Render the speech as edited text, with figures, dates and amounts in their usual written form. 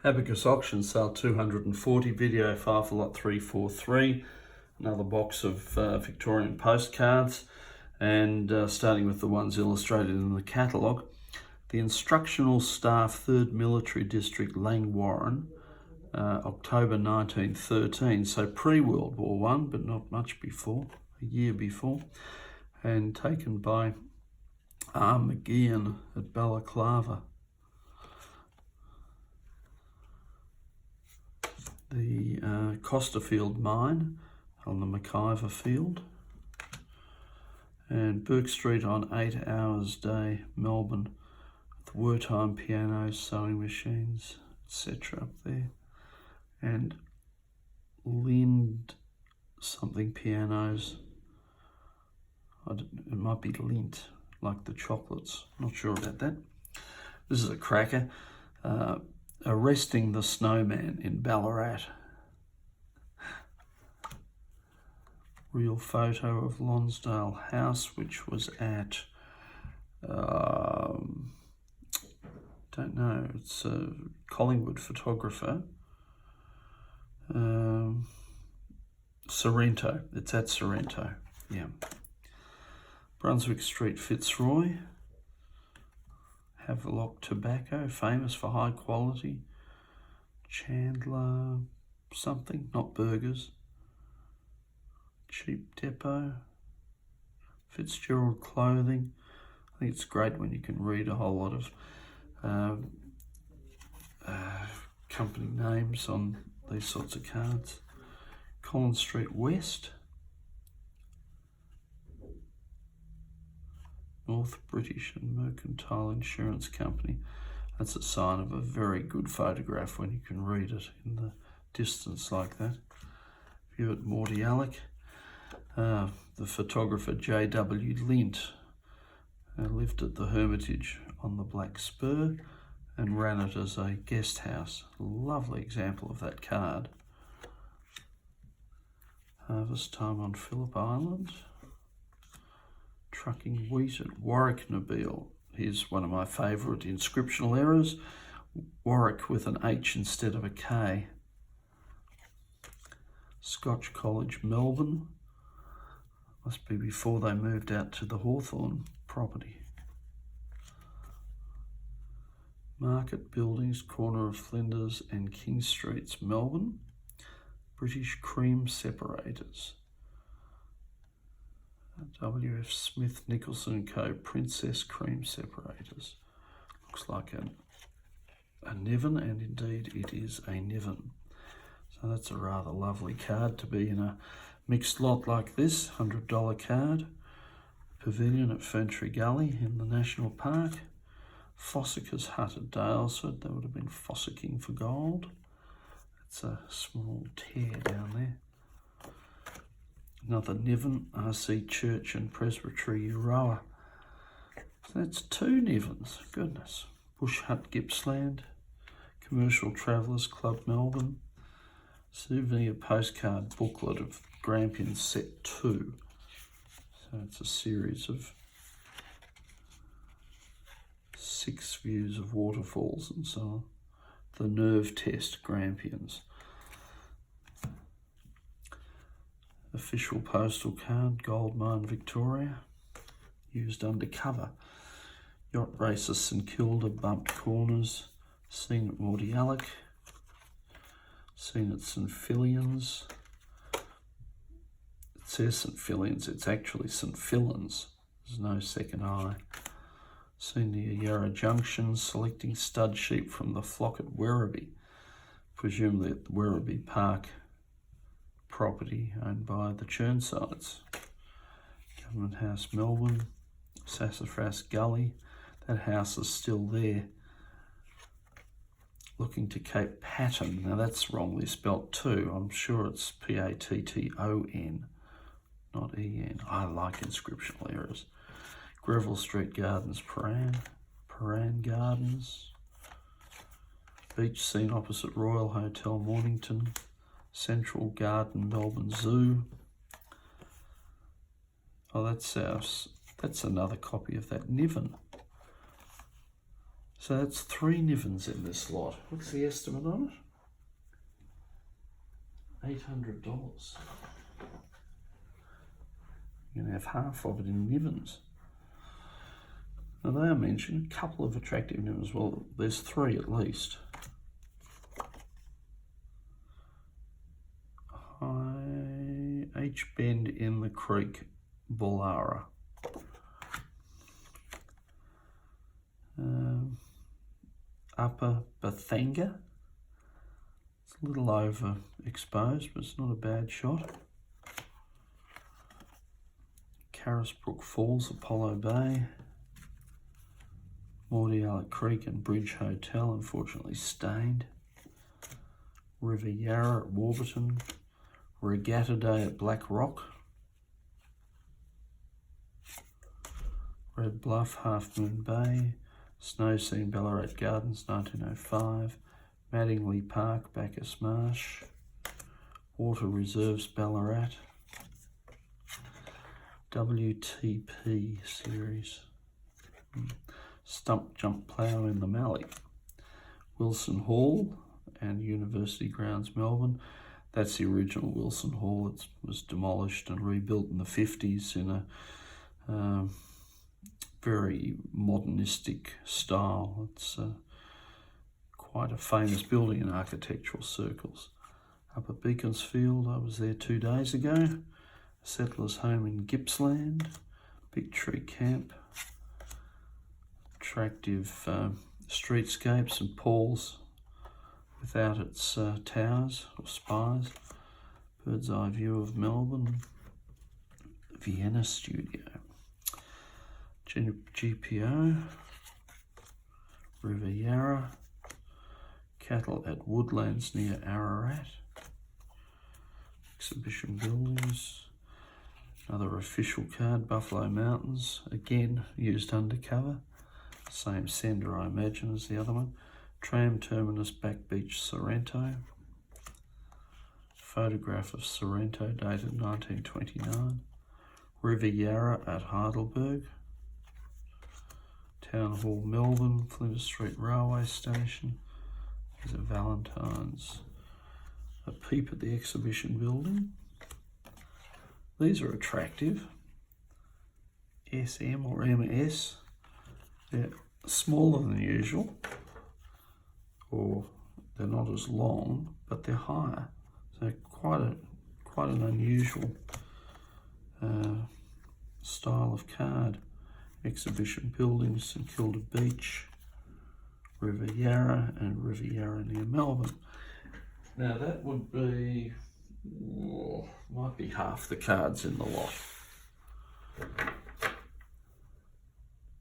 Abacus auction sale 240, video file for lot 343. Another box of Victorian postcards, and starting with the ones illustrated in the catalogue. The Instructional Staff, 3rd Military District Langwarrin, October 1913, so pre-World War I, but not much before, a year before, and taken by R. McGeehan at Balaclava. The Costerfield mine on the McIver field, and Burke Street on 8 Hours Day, Melbourne, with wartime pianos, sewing machines, etc. up there, and Lind something pianos. It might be Lindt, like the chocolates, not sure about that. This is a cracker. Arresting the Snowman in Ballarat. Real photo of Lonsdale House, which was at, don't know, it's a Collingwood photographer. Sorrento, it's at Sorrento, yeah. Brunswick Street, Fitzroy. Havelock Tobacco, famous for high quality. Chandler something, not burgers. Cheap Depot. Fitzgerald Clothing. I think it's great when you can read a whole lot of company names on these sorts of cards. Collins Street West. North British and Mercantile Insurance Company. That's a sign of a very good photograph when you can read it in the distance like that. View at Mordialloc. The photographer JW Lindt lived at the Hermitage on the Black Spur and ran it as a guest house. Lovely example of that card. Harvest time on Phillip Island. Trucking wheat at Warwick Nabil. Here's one of my favourite inscriptional errors. Warwick with an H instead of a K. Scotch College, Melbourne. Must be before they moved out to the Hawthorn property. Market Buildings, corner of Flinders and King Streets, Melbourne. British Cream Separators. W.F. Smith, Nicholson & Co. Princess Cream Separators. Looks like a Niven, and indeed it is a Niven. So that's a rather lovely card to be in a mixed lot like this. $100 card. Pavilion at Ferntree Gully in the National Park. Fossica's Hut at Dalesford. That would have been fossicking for gold. It's a small tear down there. Another Niven, RC Church and Presbytery, Euroa. So that's 2 Nivens, goodness. Bush Hut, Gippsland. Commercial Travellers Club, Melbourne. Souvenir postcard booklet of Grampians Set 2. So it's a series of 6 views of waterfalls and so on. The Nerve Test, Grampians. Official postal card, Goldmine, Victoria. Used undercover. Yacht Races St Kilda, bumped corners. Seen at Mordialloc. Seen at St Fillions. It says St Fillions, it's actually St Fillins. There's no second I. Seen near Yarra Junction, selecting stud sheep from the flock at Werribee. Presumably at the Werribee Park property owned by the Churnsides. Government House, Melbourne. Sassafras Gully. That house is still there. Looking to Cape Patton. Now that's wrongly spelt too. I'm sure it's P-A-T-T-O-N, not E-N. I like inscriptional errors. Greville Street Gardens, Paran Gardens. Beach scene opposite Royal Hotel, Mornington. Central Garden, Melbourne Zoo. Oh, that's another copy of that Niven. So that's 3 Nivens in this lot. What's the estimate on it? $800. You're going to have half of it in Nivens. Now they are mentioned a couple of attractive Nivens. Well, there's 3 at least. H Bend in the Creek, Bullara. Upper Bathanga. It's a little overexposed, but it's not a bad shot. Carisbrook Falls, Apollo Bay. Mordialloc Creek and Bridge Hotel, unfortunately stained. River Yarra at Warburton. Regatta Day at Black Rock. Red Bluff, Half Moon Bay. Snow Scene, Ballarat Gardens, 1905. Mattingly Park, Bacchus Marsh. Water Reserves, Ballarat. WTP series. Stump Jump Plough in the Mallee. Wilson Hall and University Grounds, Melbourne. That's the original Wilson Hall. It was demolished and rebuilt in the 50s in a very modernistic style. It's quite a famous building in architectural circles. Up at Beaconsfield, I was there 2 days ago. A settler's home in Gippsland. Big Tree Camp. Attractive streetscapes and Paul's without its towers or spires. Bird's eye view of Melbourne. Vienna Studio. GPO. River Yarra. Cattle at Woodlands near Ararat. Exhibition buildings. Another official card, Buffalo Mountains. Again, used undercover. Same sender, I imagine, as the other one. Tram terminus, Back Beach, Sorrento. Photograph of Sorrento dated 1929. River Yarra at Heidelberg. Town Hall, Melbourne. Flinders Street Railway Station. There's a Valentine's. A peep at the exhibition building. These are attractive. SM or MS. They're smaller than usual, or they're not as long, but they're higher. So quite an unusual style of card. Exhibition buildings, St Kilda Beach, River Yarra, and River Yarra near Melbourne. Now that would be, might be half the cards in the lot.